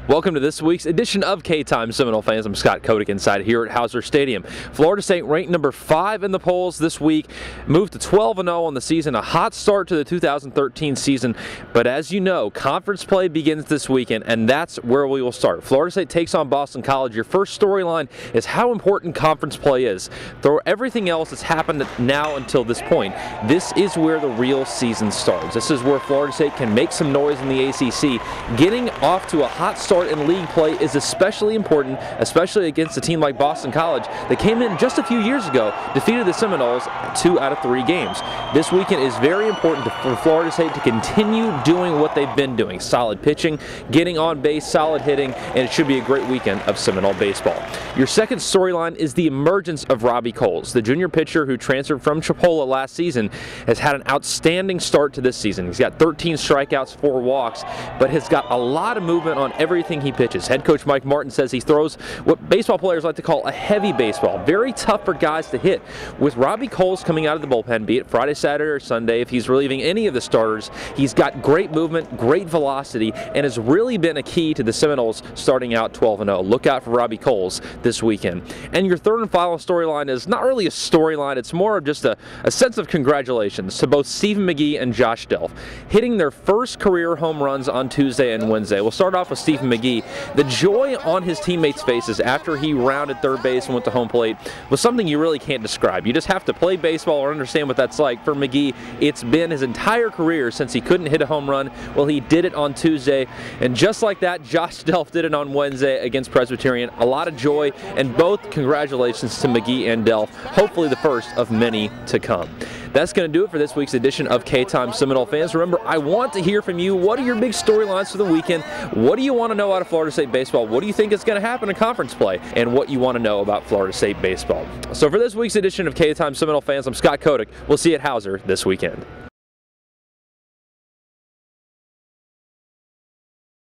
Welcome to this week's edition of K-Time Seminole fans. I'm Scott Kotick inside here at Hauser Stadium. Florida State ranked number 5 in the polls this week, moved to 12-0 on the season, a hot start to the 2013 season. But as you know, conference play begins this weekend, and that's where we will start. Florida State takes on Boston College. Your first storyline is how important conference play is. Through everything else that's happened now until this point, this is where the real season starts. This is where Florida State can make some noise in the ACC. Getting off to a hot start in league play is especially important, especially against a team like Boston College that came in just a few years ago, defeated the Seminoles 2 out of 3 games. This weekend is very important for Florida State to continue doing what they've been doing. Solid pitching, getting on base, solid hitting, and it should be a great weekend of Seminole baseball. Your second storyline is the emergence of Robby Coles. The junior pitcher who transferred from Chipola last season has had an outstanding start to this season. He's got 13 strikeouts, 4 walks, but has got a lot of movement on everything he pitches. Head coach Mike Martin says he throws what baseball players like to call a heavy baseball. Very tough for guys to hit. With Robby Coles coming out of the bullpen, be it Friday, Saturday, or Sunday, if he's relieving any of the starters, he's got great movement, great velocity, and has really been a key to the Seminoles starting out 12-0. Look out for Robby Coles this weekend. And your third and final storyline is not really a storyline, it's more of just a sense of congratulations to both Stephen McGee and Josh Delph, hitting their first career home runs on Tuesday and Wednesday. We'll start off with Stephen McGee. The joy on his teammates' faces after he rounded third base and went to home plate was something you really can't describe. You just have to play baseball or understand what that's like. For McGee, it's been his entire career since he couldn't hit a home run. Well, he did it on Tuesday, and just like that, Josh Delph did it on Wednesday against Presbyterian. A lot of joy, and both congratulations to McGee and Delph. Hopefully the first of many to come. That's going to do it for this week's edition of K-Time Seminole fans. Remember, I want to hear from you. What are your big storylines for the weekend? What do you want to know out of Florida State baseball? What do you think is going to happen in conference play? And what you want to know about Florida State baseball. So for this week's edition of K-Time Seminole fans, I'm Scott Kotick. We'll see you at Hauser this weekend.